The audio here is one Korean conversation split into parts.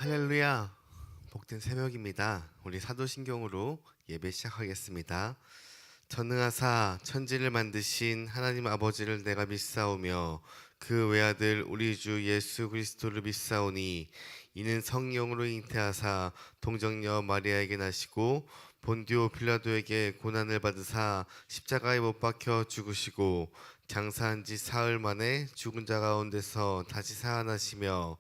할렐루야, 복된 새벽입니다. 우리 사도신경으로 예배 시작하겠습니다. 전능하사 천지를 만드신 하나님 아버지를 내가 믿사오며 그 외아들 우리 주 예수 그리스도를 믿사오니 이는 성령으로 잉태하사 동정녀 마리아에게 나시고 본디오 빌라도에게 고난을 받으사 십자가에 못 박혀 죽으시고 장사한 지 사흘 만에 죽은 자 가운데서 다시 살아나시며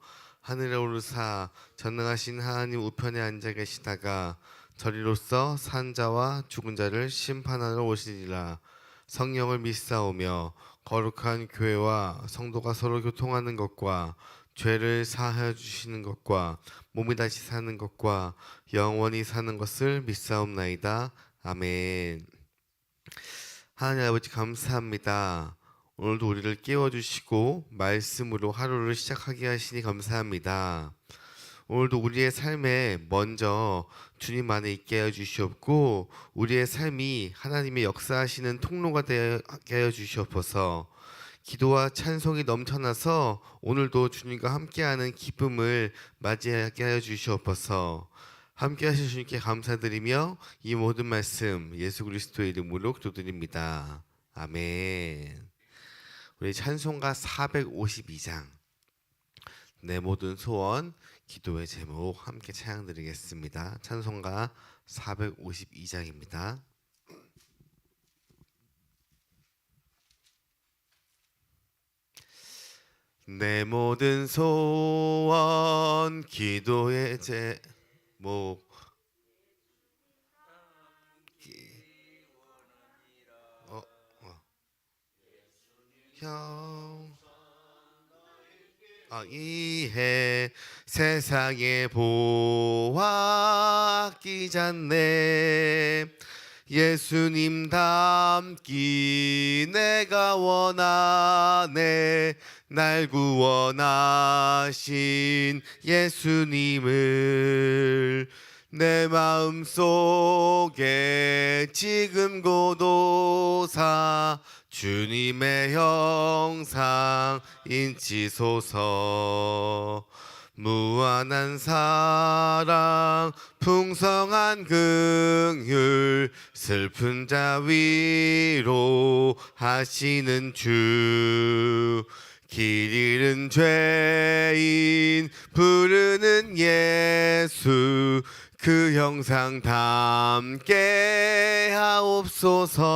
하늘에 오르사 전능하신 하나님 우편에 앉아 계시다가 저리로서 산 자와 죽은 자를 심판하러 오시리라. 성령을 믿사오며 거룩한 교회와 성도가 서로 교통하는 것과 죄를 사하여 주시는 것과 몸이 다시 사는 것과 영원히 사는 것을 믿사옵나이다. 아멘. 하나님 아버지 감사합니다. 오늘도 우리를 깨워주시고 말씀으로 하루를 시작하게 하시니 감사합니다. 오늘도 우리의 삶에 먼저 주님 안에 있게 하여 주시옵고 우리의 삶이 하나님의 역사하시는 통로가 되게 하여 주시옵소서. 기도와 찬송이 넘쳐나서 오늘도 주님과 함께하는 기쁨을 맞이하게 하여 주시옵소서. 함께 하신 주님께 감사드리며 이 모든 말씀 예수 그리스도의 이름으로 기도드립니다. 아멘. 우리 찬송가 452장 내 모든 소원 기도의 제목 함께 찬양 드리겠습니다. 찬송가 452장입니다. 내 모든 소원 기도의 제목 이해 세상에 보았기 전에 예수님 닮기 내가 원하네. 날 구원하신 예수님을 내 마음속에 지금 고도사 주님의 형상 인치소서. 무한한 사랑 풍성한 긍휼 슬픈 자 위로 하시는 주. 길 잃은 죄인 부르는 예수 그 형상 닮게 하옵소서.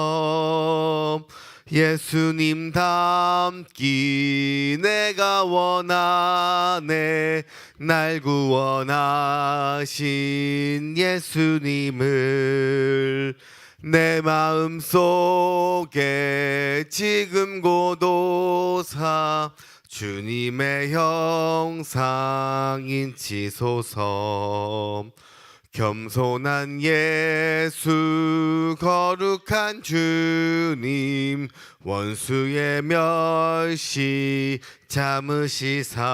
예수님 닮기 내가 원하네. 날 구원하신 예수님을 내 마음속에 지금 고도사 주님의 형상 인치소서. 겸손한 예수 거룩한 주님 원수의 멸시 참으시사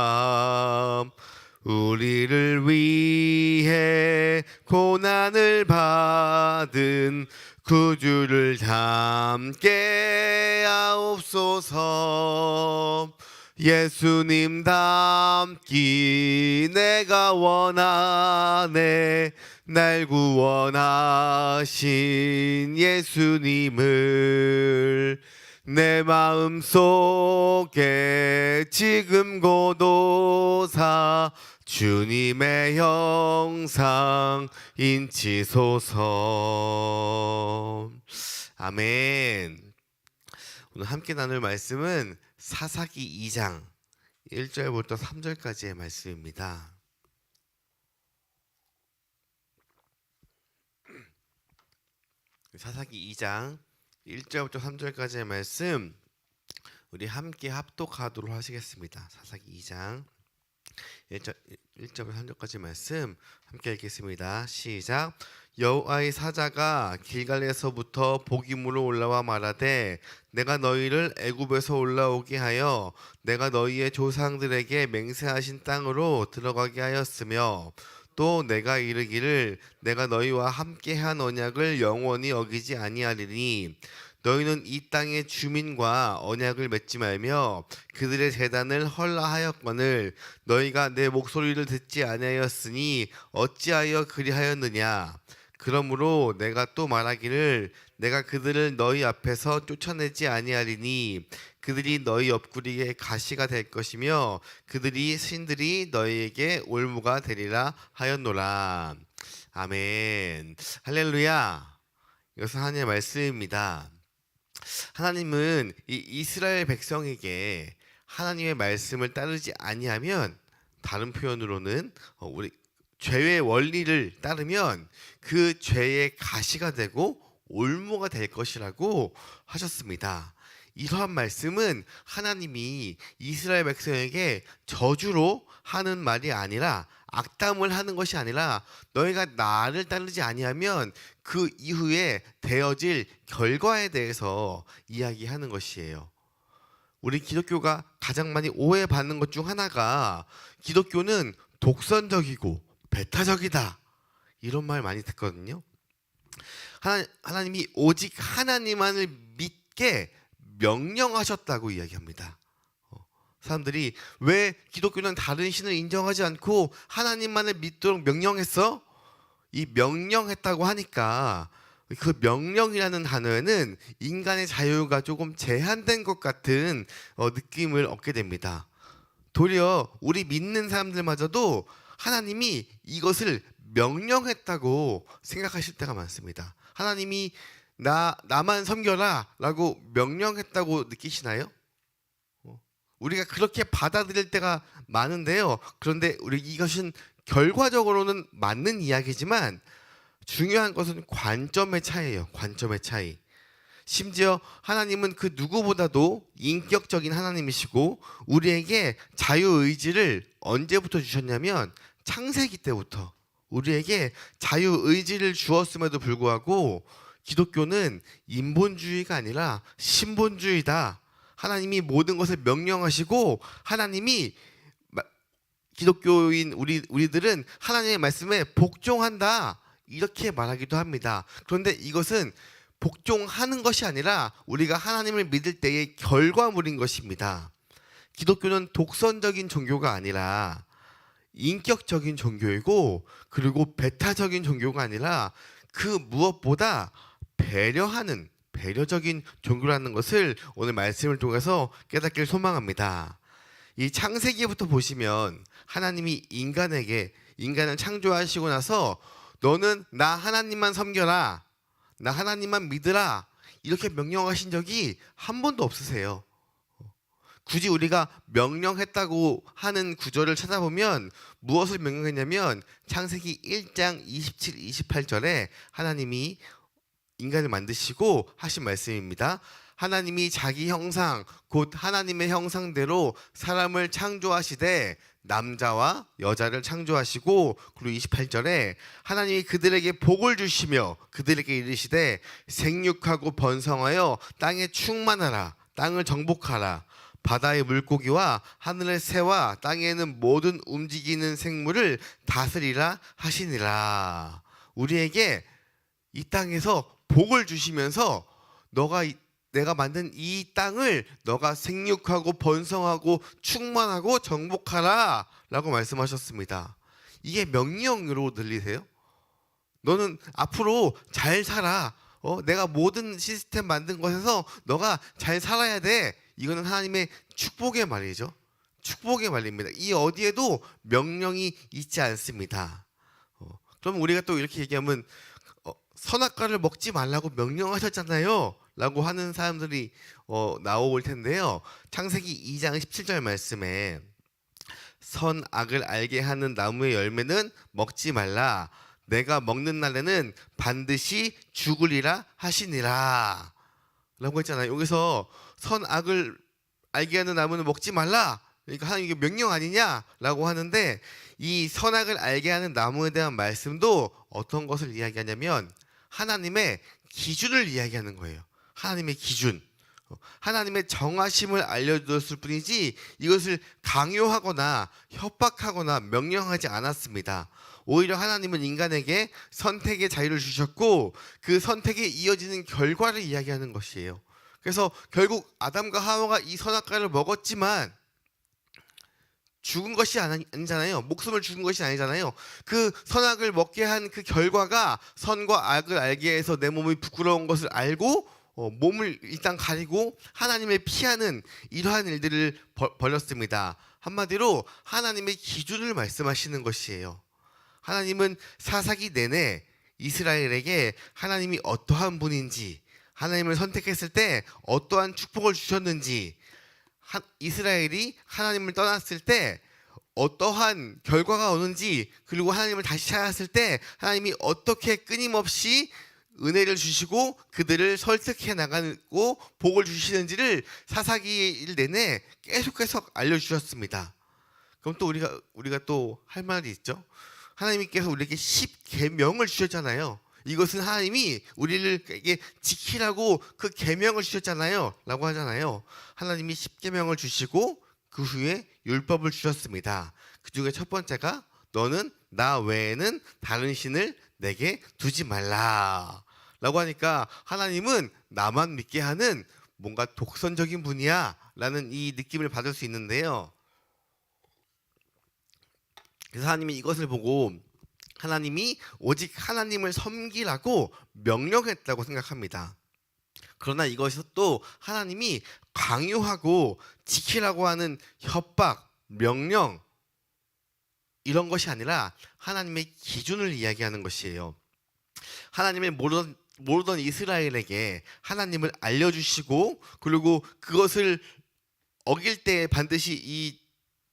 우리를 위해 고난을 받은 구주를 닮게 하옵소서. 예수님 닮기 내가 원하네. 날 구원하신 예수님을 내 마음속에 지금 고도사 주님의 형상 인치소서. 아멘. 오늘 함께 나눌 말씀은 사사기 2장 1절부터 3절까지의 말씀입니다. 사사기 2장 1절부터 3절까지의 말씀 우리 함께 합독하도록 하시겠습니다. 사사기 2장 1절부터 3절까지 말씀 함께 읽겠습니다. 시작. 여호와의 사자가 길갈에서부터 복임으로 올라와 말하되 내가 너희를 애굽에서 올라오게 하여 내가 너희의 조상들에게 맹세하신 땅으로 들어가게 하였으며 또 내가 이르기를 내가 너희와 함께한 언약을 영원히 어기지 아니하리니 너희는 이 땅의 주민과 언약을 맺지 말며 그들의 제단을 헐라하였거늘 너희가 내 목소리를 듣지 아니하였으니 어찌하여 그리하였느냐. 그러므로 내가 또 말하기를 내가 그들을 너희 앞에서 쫓아내지 아니하리니 그들이 너희 옆구리에 가시가 될 것이며 그들이 신들이 너희에게 올무가 되리라 하였노라. 아멘. 할렐루야. 이것은 하나님의 말씀입니다. 하나님은 이 이스라엘 백성에게 하나님의 말씀을 따르지 아니하면, 다른 표현으로는 우리 죄의 원리를 따르면 그 죄의 가시가 되고 올무가 될 것이라고 하셨습니다. 이러한 말씀은 하나님이 이스라엘 백성에게 저주로 하는 말이 아니라, 악담을 하는 것이 아니라, 너희가 나를 따르지 아니하면 그 이후에 되어질 결과에 대해서 이야기하는 것이에요. 우리 기독교가 가장 많이 오해받는 것 중 하나가, 기독교는 독선적이고 배타적이다, 이런 말 많이 듣거든요. 하나님이 오직 하나님만을 믿게 명령하셨다고 이야기합니다. 사람들이 왜 기독교는 다른 신을 인정하지 않고 하나님만을 믿도록 명령했어? 이 명령했다고 하니까 그 명령이라는 단어에는 인간의 자유가 조금 제한된 것 같은 느낌을 얻게 됩니다. 도리어 우리 믿는 사람들마저도 하나님이 이것을 명령했다고 생각하실 때가 많습니다. 하나님이 나만 섬겨라 라고 명령했다고 느끼시나요? 우리가 그렇게 받아들일 때가 많은데요. 그런데 이것은 결과적으로는 맞는 이야기지만 중요한 것은 관점의 차이예요. 관점의 차이. 심지어 하나님은 그 누구보다도 인격적인 하나님이시고 우리에게 자유의지를 언제부터 주셨냐면 창세기 때부터 우리에게 자유의지를 주었음에도 불구하고 기독교는 인본주의가 아니라 신본주의다. 하나님이 모든 것을 명령하시고 하나님이 기독교인 우리들은 하나님의 말씀에 복종한다, 이렇게 말하기도 합니다. 그런데 이것은 복종하는 것이 아니라 우리가 하나님을 믿을 때의 결과물인 것입니다. 기독교는 독선적인 종교가 아니라 인격적인 종교이고, 그리고 배타적인 종교가 아니라 그 무엇보다 배려하는 배려적인 종교라는 것을 오늘 말씀을 통해서 깨닫길 소망합니다. 이 창세기부터 보시면 하나님이 인간을 창조하시고 나서 너는 나 하나님만 섬겨라, 나 하나님만 믿으라, 이렇게 명령하신 적이 한 번도 없으세요. 굳이 우리가 명령했다고 하는 구절을 찾아보면 무엇을 명령했냐면 창세기 1장 27, 28절에 하나님이 인간을 만드시고 하신 말씀입니다. 하나님이 자기 형상 곧 하나님의 형상대로 사람을 창조하시되 남자와 여자를 창조하시고, 그리고 28절에 하나님이 그들에게 복을 주시며 그들에게 이르시되 생육하고 번성하여 땅에 충만하라, 땅을 정복하라, 바다의 물고기와 하늘의 새와 땅에는 모든 움직이는 생물을 다스리라 하시니라. 우리에게 이 땅에서 복을 주시면서 내가 만든 이 땅을 너가 생육하고 번성하고 충만하고 정복하라 라고 말씀하셨습니다. 이게 명령으로 들리세요? 너는 앞으로 잘 살아. 내가 모든 시스템 만든 것에서 너가 잘 살아야 돼. 이거는 하나님의 축복의 말이죠. 축복의 말입니다. 이 어디에도 명령이 있지 않습니다. 그럼 우리가 또 이렇게 얘기하면 선악과를 먹지 말라고 명령하셨잖아요 라고 하는 사람들이 나올 텐데요. 창세기 2장 17절 말씀에 선악을 알게 하는 나무의 열매는 먹지 말라, 내가 먹는 날에는 반드시 죽으리라 하시니라 라고 했잖아요. 여기서 선악을 알게 하는 나무는 먹지 말라, 그러니까 하나님 이게 명령 아니냐 라고 하는데, 이 선악을 알게 하는 나무에 대한 말씀도 어떤 것을 이야기하냐면 하나님의 기준을 이야기하는 거예요. 하나님의 기준. 하나님의 정하심을 알려주었을 뿐이지 이것을 강요하거나 협박하거나 명령하지 않았습니다. 오히려 하나님은 인간에게 선택의 자유를 주셨고 그 선택에 이어지는 결과를 이야기하는 것이에요. 그래서 결국 아담과 하와가 이 선악과를 먹었지만 죽은 것이 아니잖아요. 목숨을 죽은 것이 아니잖아요. 그 선악을 먹게 한 그 결과가 선과 악을 알게 해서 내 몸이 부끄러운 것을 알고 몸을 일단 가리고 하나님을 피하는 이러한 일들을 벌였습니다. 한마디로 하나님의 기준을 말씀하시는 것이에요. 하나님은 사사기 내내 이스라엘에게 하나님이 어떠한 분인지, 하나님을 선택했을 때 어떠한 축복을 주셨는지, 이스라엘이 하나님을 떠났을 때 어떠한 결과가 오는지, 그리고 하나님을 다시 찾았을 때 하나님이 어떻게 끊임없이 은혜를 주시고 그들을 설득해 나가고 복을 주시는지를 사사기 내내 계속해서 알려주셨습니다. 그럼 또 우리가 또 할 말이 있죠. 하나님께서 우리에게 10계명을 주셨잖아요. 이것은 하나님이 우리에게 지키라고 그 계명을 주셨잖아요 라고 하잖아요. 하나님이 10계명을 주시고 그 후에 율법을 주셨습니다. 그 중에 첫 번째가 너는 나 외에는 다른 신을 내게 두지 말라 라고 하니까 하나님은 나만 믿게 하는 뭔가 독선적인 분이야 라는 이 느낌을 받을 수 있는데요. 그래서 하나님이 이것을 보고 하나님이 오직 하나님을 섬기라고 명령했다고 생각합니다. 그러나 이것이 또 하나님이 강요하고 지키라고 하는 협박, 명령 이런 것이 아니라 하나님의 기준을 이야기하는 것이에요. 하나님을 모르던 이스라엘에게 하나님을 알려주시고 그리고 그것을 어길 때 반드시 이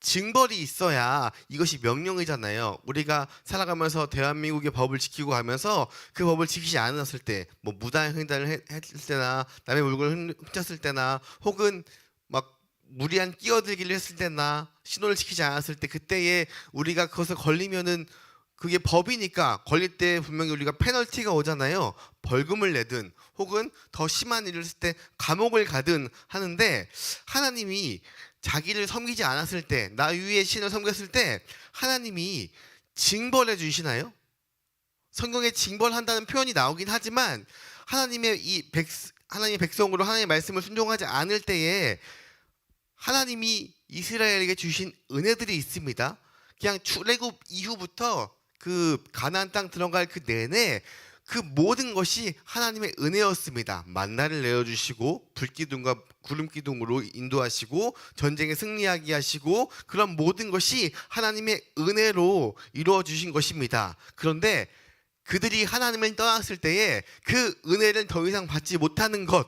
징벌이 있어야 이것이 명령이잖아요. 우리가 살아가면서 대한민국의 법을 지키고 가면서 그 법을 지키지 않았을 때, 뭐 무단 횡단을 했을 때나 남의 물건을 훔쳤을 때나 혹은 막 무리한 끼어들기를 했을 때나 신호를 지키지 않았을 때 그때에 우리가 그것을 걸리면은 그게 법이니까 걸릴 때 분명히 우리가 페널티가 오잖아요. 벌금을 내든 혹은 더 심한 일을 했을 때 감옥을 가든 하는데 하나님이 자기를 섬기지 않았을 때, 나 위에 신을 섬겼을 때 하나님이 징벌해 주시나요? 성경에 징벌한다는 표현이 나오긴 하지만 하나님의 백성으로 하나님의 말씀을 순종하지 않을 때에 하나님이 이스라엘에게 주신 은혜들이 있습니다. 그냥 출애굽 이후부터 그 가나안 땅 들어갈 그 내내 그 모든 것이 하나님의 은혜였습니다. 만나를 내어주시고 불기둥과 구름기둥으로 인도하시고 전쟁에 승리하게 하시고 그런 모든 것이 하나님의 은혜로 이루어 주신 것입니다. 그런데 그들이 하나님을 떠났을 때에 그 은혜를 더 이상 받지 못하는 것,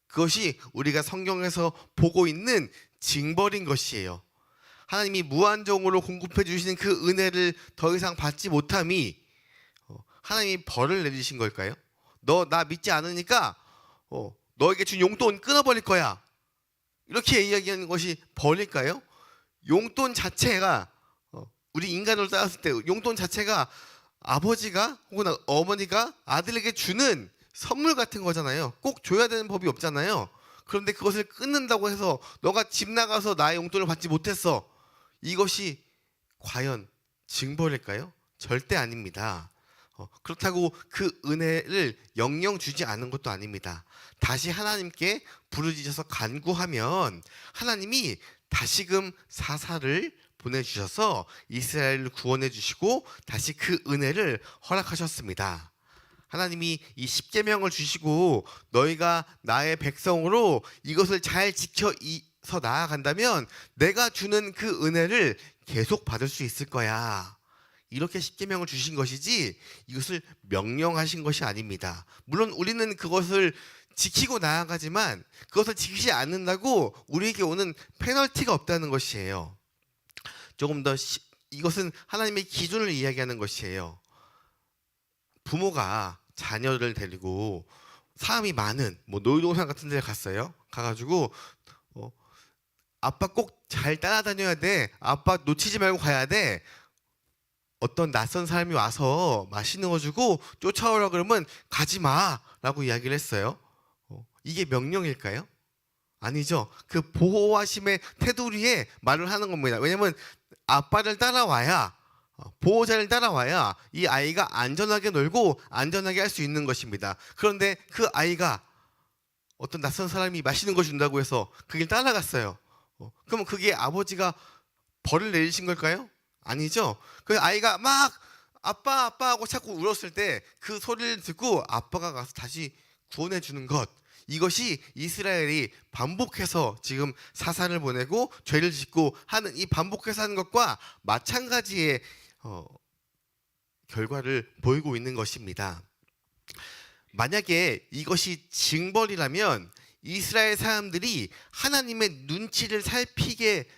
그것이 우리가 성경에서 보고 있는 징벌인 것이에요. 하나님이 무한정으로 공급해 주시는 그 은혜를 더 이상 받지 못함이 하나님이 벌을 내리신 걸까요? 너 나 믿지 않으니까 너에게 준 용돈 끊어버릴 거야. 이렇게 이야기하는 것이 벌일까요? 용돈 자체가 우리 인간으로 따졌을 때 용돈 자체가 아버지가 혹은 어머니가 아들에게 주는 선물 같은 거잖아요. 꼭 줘야 되는 법이 없잖아요. 그런데 그것을 끊는다고 해서 너가 집 나가서 나의 용돈을 받지 못했어. 이것이 과연 징벌일까요? 절대 아닙니다. 그렇다고 그 은혜를 영영 주지 않은 것도 아닙니다. 다시 하나님께 부르짖어서 간구하면 하나님이 다시금 사사를 보내주셔서 이스라엘을 구원해 주시고 다시 그 은혜를 허락하셨습니다. 하나님이 이 10계명을 주시고 너희가 나의 백성으로 이것을 잘 지켜서 나아간다면 내가 주는 그 은혜를 계속 받을 수 있을 거야. 이렇게 10계명을 주신 것이지 이것을 명령하신 것이 아닙니다. 물론 우리는 그것을 지키고 나아가지만 그것을 지키지 않는다고 우리에게 오는 페널티가 없다는 것이에요. 조금 더 이것은 하나님의 기준을 이야기하는 것이에요. 부모가 자녀를 데리고 사람이 많은 놀이동산 같은 데 갔어요. 가가지고 아빠 꼭 잘 따라다녀야 돼. 아빠 놓치지 말고 가야 돼. 어떤 낯선 사람이 와서 맛있는 거 주고 쫓아오라 그러면 가지 마라고 이야기를 했어요. 이게 명령일까요? 아니죠. 그 보호하심의 테두리에 말을 하는 겁니다. 왜냐면 아빠를 따라와야 보호자를 따라와야 이 아이가 안전하게 놀고 안전하게 할 수 있는 것입니다. 그런데 그 아이가 어떤 낯선 사람이 맛있는 거 준다고 해서 그 길 따라갔어요. 그러면 그게 아버지가 벌을 내리신 걸까요? 아니죠. 그 아이가 막 아빠 아빠 하고 자꾸 울었을 때 그 소리를 듣고 아빠가 가서 다시 구원해 주는 것, 이것이 이스라엘이 반복해서 지금 사사를 보내고 죄를 짓고 하는 이 반복해서 하는 것과 마찬가지의 결과를 보이고 있는 것입니다. 만약에 이것이 징벌이라면 이스라엘 사람들이 하나님의 눈치를 살피게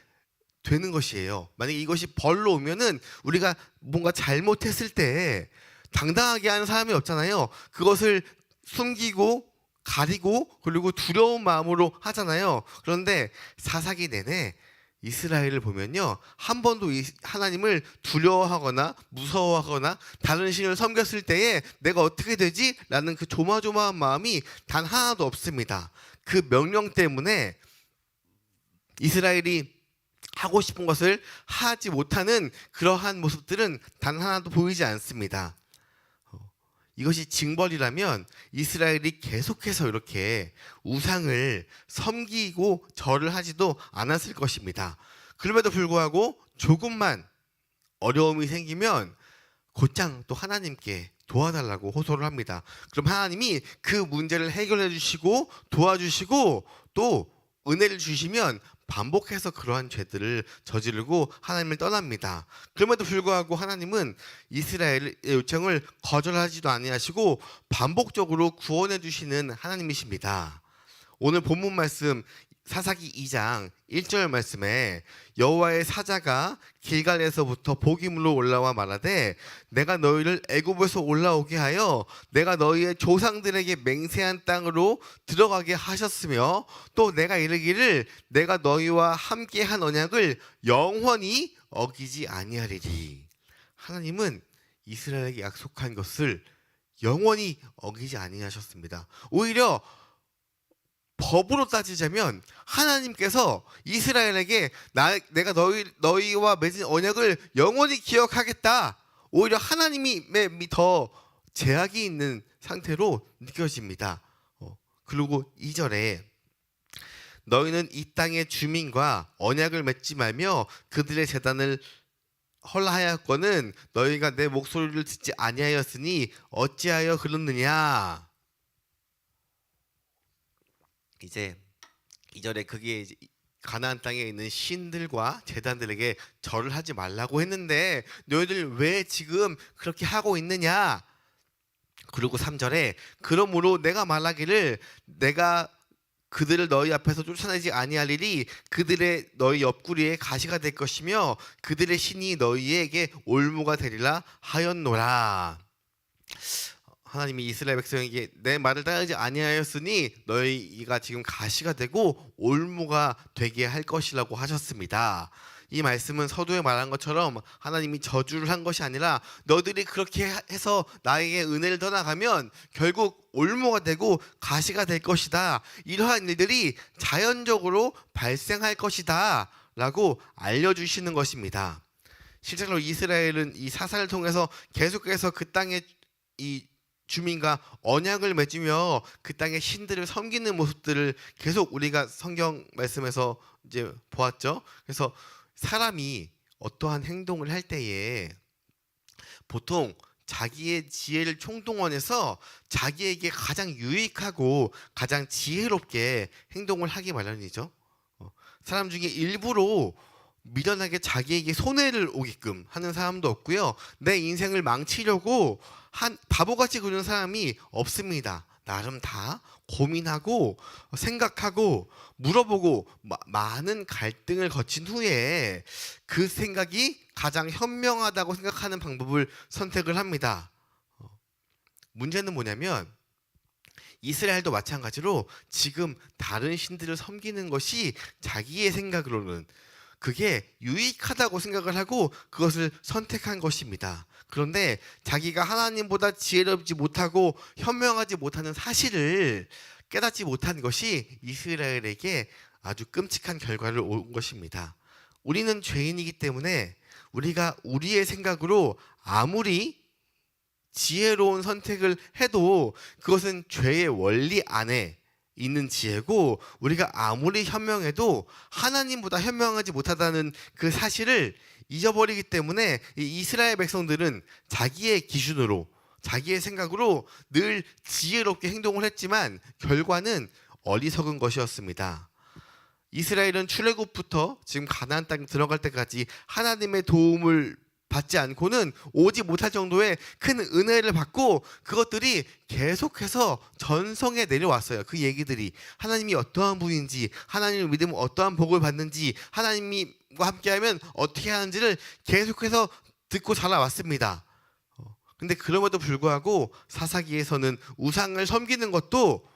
되는 것이에요. 만약에 이것이 벌로 오면은 우리가 뭔가 잘못했을 때 당당하게 하는 사람이 없잖아요. 그것을 숨기고 가리고 그리고 두려운 마음으로 하잖아요. 그런데 사사기 내내 이스라엘을 보면요, 한 번도 하나님을 두려워하거나 무서워하거나 다른 신을 섬겼을 때에 내가 어떻게 되지? 라는 그 조마조마한 마음이 단 하나도 없습니다. 그 명령 때문에 이스라엘이 하고 싶은 것을 하지 못하는 그러한 모습들은 단 하나도 보이지 않습니다. 이것이 징벌이라면 이스라엘이 계속해서 이렇게 우상을 섬기고 절을 하지도 않았을 것입니다. 그럼에도 불구하고 조금만 어려움이 생기면 곧장 또 하나님께 도와달라고 호소를 합니다. 그럼 하나님이 그 문제를 해결해 주시고 도와주시고 또 은혜를 주시면 반복해서 그러한 죄들을 저지르고 하나님을 떠납니다. 그럼에도 불구하고 하나님은 이스라엘의 요청을 거절하지도 아니하시고 반복적으로 구원해 주시는 하나님이십니다. 오늘 본문 말씀 사사기 2장 1절 말씀에 여호와의 사자가 길갈에서부터 복임으로 올라와 말하되 내가 너희를 애굽에서 올라오게 하여 내가 너희의 조상들에게 맹세한 땅으로 들어가게 하셨으며 또 내가 이르기를 내가 너희와 함께한 언약을 영원히 어기지 아니하리리. 하나님은 이스라엘에게 약속한 것을 영원히 어기지 아니하셨습니다. 오히려 법으로 따지자면 하나님께서 이스라엘에게 내가 너희와 맺은 언약을 영원히 기억하겠다, 오히려 하나님이 더 제약이 있는 상태로 느껴집니다. 그리고 2절에 너희는 이 땅의 주민과 언약을 맺지 말며 그들의 제단을 헐하였거는 너희가 내 목소리를 듣지 아니하였으니 어찌하여 그러느냐. 이제 2절에 그게 이제 가나안 땅에 있는 신들과 제단들에게 절을 하지 말라고 했는데 너희들 왜 지금 그렇게 하고 있느냐. 그리고 3절에 그러므로 내가 말하기를 내가 그들을 너희 앞에서 쫓아내지 아니하리니 그들의 너희 옆구리에 가시가 될 것이며 그들의 신이 너희에게 올무가 되리라 하였노라. 하나님이 이스라엘 백성에게 내 말을 따르지 아니하였으니 너희가 지금 가시가 되고 올무가 되게 할 것이라고 하셨습니다. 이 말씀은 서두에 말한 것처럼 하나님이 저주를 한 것이 아니라 너희들이 그렇게 해서 나에게 은혜를 떠나가면 결국 올무가 되고 가시가 될 것이다, 이러한 일들이 자연적으로 발생할 것이다 라고 알려주시는 것입니다. 실제로 이스라엘은 이 사사를 통해서 계속해서 그 땅의 이 주민과 언약을 맺으며 그 땅의 신들을 섬기는 모습들을 계속 우리가 성경 말씀에서 이제 보았죠. 그래서 사람이 어떠한 행동을 할 때에 보통 자기의 지혜를 총동원해서 자기에게 가장 유익하고 가장 지혜롭게 행동을 하기 마련이죠. 사람 중에 일부러 미련하게 자기에게 손해를 오게끔 하는 사람도 없고요, 내 인생을 망치려고 한 바보같이 구는 사람이 없습니다. 나름 다 고민하고 생각하고 물어보고 많은 갈등을 거친 후에 그 생각이 가장 현명하다고 생각하는 방법을 선택을 합니다. 문제는 뭐냐면 이스라엘도 마찬가지로 지금 다른 신들을 섬기는 것이 자기의 생각으로는 그게 유익하다고 생각을 하고 그것을 선택한 것입니다. 그런데 자기가 하나님보다 지혜롭지 못하고 현명하지 못하는 사실을 깨닫지 못한 것이 이스라엘에게 아주 끔찍한 결과를 온 것입니다. 우리는 죄인이기 때문에 우리가 우리의 생각으로 아무리 지혜로운 선택을 해도 그것은 죄의 원리 안에 있는 지혜고, 우리가 아무리 현명해도 하나님보다 현명하지 못하다는 그 사실을 잊어버리기 때문에 이 이스라엘 백성들은 자기의 기준으로, 자기의 생각으로 늘 지혜롭게 행동을 했지만 결과는 어리석은 것이었습니다. 이스라엘은 출애굽부터 지금 가나안 땅에 들어갈 때까지 하나님의 도움을 받지 않고는 오지 못할 정도의 큰 은혜를 받고, 그것들이 계속해서 전성에 내려왔어요. 그 얘기들이 하나님이 어떠한 분인지, 하나님을 믿으면 어떠한 복을 받는지, 하나님과 함께하면 어떻게 하는지를 계속해서 듣고 자라왔습니다. 근데 그럼에도 불구하고 사사기에서는 우상을 섬기는 것도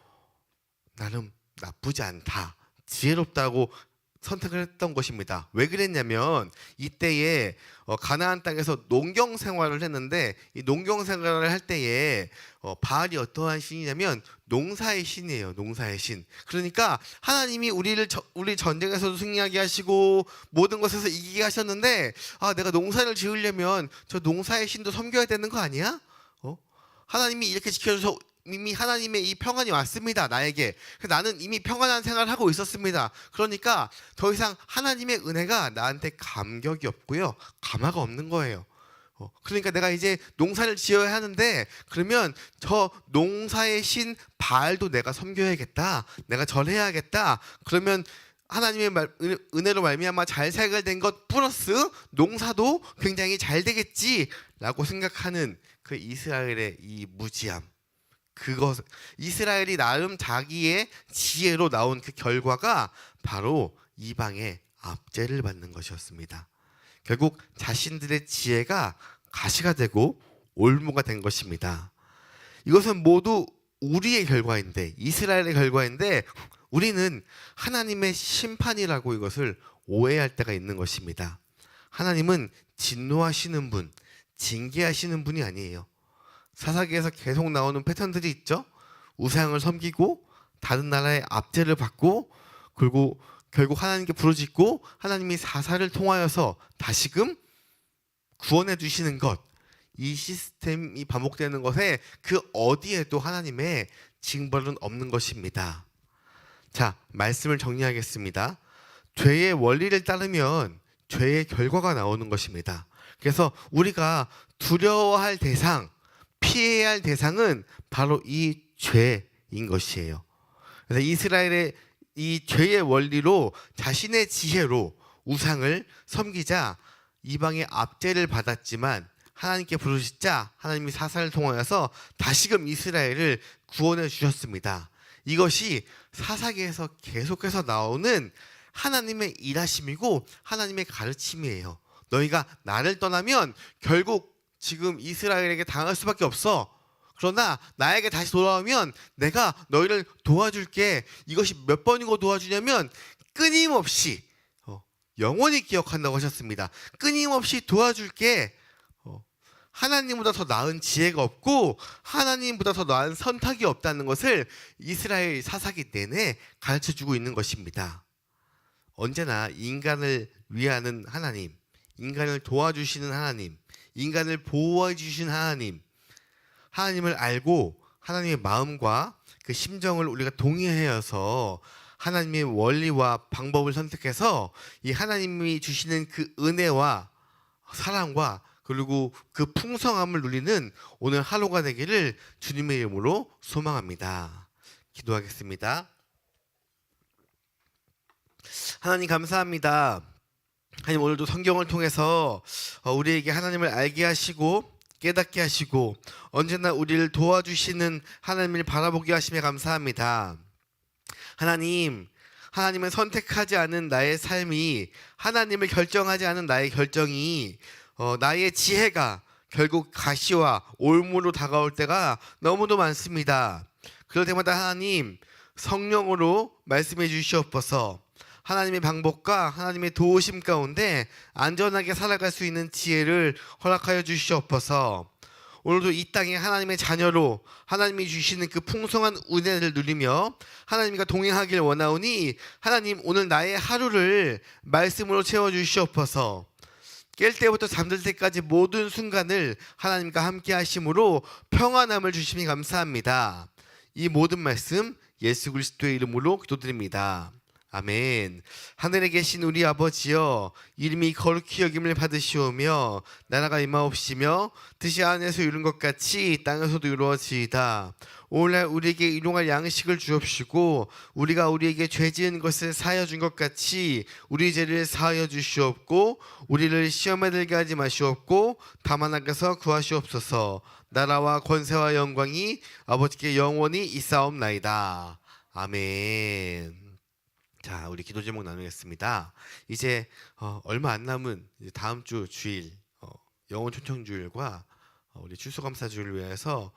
나름 나쁘지 않다, 지혜롭다고 선택을 했던 것입니다. 왜 그랬냐면 이때에 가나안 땅에서 농경 생활을 했는데, 이 농경 생활을 할 때에 바알이 어떠한 신이냐면 농사의 신이에요. 농사의 신. 그러니까 하나님이 우리 전쟁에서도 승리하게 하시고 모든 것에서 이기게 하셨는데, 내가 농사를 지으려면 저 농사의 신도 섬겨야 되는 거 아니야? 하나님이 이렇게 지켜줘서 이미 하나님의 이 평안이 왔습니다, 나에게. 나는 이미 평안한 생활을 하고 있었습니다. 그러니까 더 이상 하나님의 은혜가 나한테 감격이 없고요, 감화가 없는 거예요. 그러니까 내가 이제 농사를 지어야 하는데, 그러면 저 농사의 신 바알도 내가 섬겨야겠다, 내가 절해야겠다. 그러면 하나님의 은혜로 말미암아 잘 해결된 것 플러스 농사도 굉장히 잘 되겠지라고 생각하는 그 이스라엘의 이 무지함, 그것, 이스라엘이 나름 자기의 지혜로 나온 그 결과가 바로 이방의 압제를 받는 것이었습니다. 결국 자신들의 지혜가 가시가 되고 올무가 된 것입니다. 이것은 모두 우리의 결과인데, 이스라엘의 결과인데, 우리는 하나님의 심판이라고 이것을 오해할 때가 있는 것입니다. 하나님은 진노하시는 분, 징계하시는 분이 아니에요. 사사기에서 계속 나오는 패턴들이 있죠. 우상을 섬기고 다른 나라의 압제를 받고, 그리고 결국 하나님께 부르짖고 하나님이 사사를 통하여서 다시금 구원해 주시는 것, 이 시스템이 반복되는 것에 그 어디에도 하나님의 징벌은 없는 것입니다. 자, 말씀을 정리하겠습니다. 죄의 원리를 따르면 죄의 결과가 나오는 것입니다. 그래서 우리가 두려워할 대상, 피해야 할 대상은 바로 이 죄인 것이에요. 그래서 이스라엘의 이 죄의 원리로 자신의 지혜로 우상을 섬기자 이방의 압제를 받았지만, 하나님께 부르짖자 하나님이 사사를 통하여서 다시금 이스라엘을 구원해 주셨습니다. 이것이 사사기에서 계속해서 나오는 하나님의 일하심이고 하나님의 가르침이에요. 너희가 나를 떠나면 결국 지금 이스라엘에게 당할 수밖에 없어. 그러나 나에게 다시 돌아오면 내가 너희를 도와줄게. 이것이 몇 번이고 도와주냐면 끊임없이, 영원히 기억한다고 하셨습니다. 끊임없이 도와줄게. 하나님보다 더 나은 지혜가 없고 하나님보다 더 나은 선택이 없다는 것을 이스라엘 사사기 내내 가르쳐주고 있는 것입니다. 언제나 인간을 위하는 하나님, 인간을 도와주시는 하나님, 인간을 보호해 주신 하나님을 알고 하나님의 마음과 그 심정을 우리가 동의하여서 하나님의 원리와 방법을 선택해서 이 하나님이 주시는 그 은혜와 사랑과 그리고 그 풍성함을 누리는 오늘 하루가 되기를 주님의 이름으로 소망합니다. 기도하겠습니다. 하나님 감사합니다. 하나님, 오늘도 성경을 통해서 우리에게 하나님을 알게 하시고 깨닫게 하시고 언제나 우리를 도와주시는 하나님을 바라보게 하심에 감사합니다. 하나님, 하나님을 선택하지 않은 나의 삶이, 하나님을 결정하지 않은 나의 결정이, 나의 지혜가 결국 가시와 올무로 다가올 때가 너무도 많습니다. 그럴 때마다 하나님 성령으로 말씀해 주시옵소서. 하나님의 방법과 하나님의 도우심 가운데 안전하게 살아갈 수 있는 지혜를 허락하여 주시옵소서. 오늘도 이 땅에 하나님의 자녀로 하나님이 주시는 그 풍성한 은혜를 누리며 하나님과 동행하길 원하오니 하나님 오늘 나의 하루를 말씀으로 채워주시옵소서. 깰 때부터 잠들 때까지 모든 순간을 하나님과 함께 하심으로 평안함을 주심이 감사합니다. 이 모든 말씀 예수 그리스도의 이름으로 기도드립니다. 아멘. 하늘에 계신 우리 아버지여, 이름이 거룩히 여김을 받으시오며 나라가 임하옵시며 뜻이 하늘에서 이룬 것 같이 땅에서도 이루어지이다. 오늘날 우리에게 일용할 양식을 주옵시고 우리가 우리에게 죄 지은 것을 사하여 준 것 같이 우리 죄를 사하여 주시옵고 우리를 시험에 들게 하지 마시옵고 다만 하께서 구하시옵소서. 나라와 권세와 영광이 아버지께 영원히 있사옵나이다. 아멘. 자, 우리 기도 제목 나누겠습니다. 이제 얼마 안 남은 이제 다음 주 주일 영혼 초청주일과 우리 추수감사주일을 위해서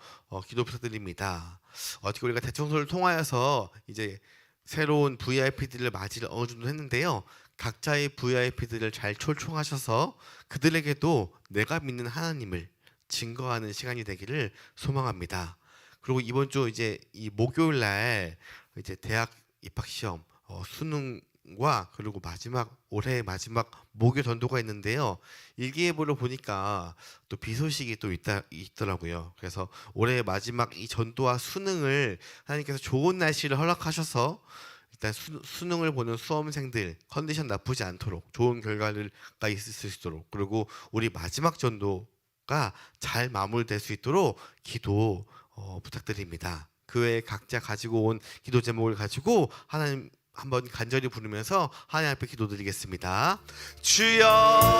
기도 부탁드립니다. 어떻게 우리가 대청소를 통하여서 이제 새로운 VIP들을 맞이를 어느 정도 했는데요. 각자의 VIP들을 잘 초청하셔서 그들에게도 내가 믿는 하나님을 증거하는 시간이 되기를 소망합니다. 그리고 이번 주 이제 이 목요일 날 이제 대학 입학 시험 수능과 그리고 올해 마지막 목요 전도가 있는데요. 일기예보를 보니까 또 비 소식이 또 있더라고요. 그래서 올해 마지막 이 전도와 수능을 하나님께서 좋은 날씨를 허락하셔서 일단 수능을 보는 수험생들 컨디션 나쁘지 않도록 좋은 결과가 있을 수 있도록, 그리고 우리 마지막 전도가 잘 마무리될 수 있도록 기도 부탁드립니다. 그 외에 각자 가지고 온 기도 제목을 가지고 하나님 한번 간절히 부르면서 하나님 앞에 기도드리겠습니다. 주여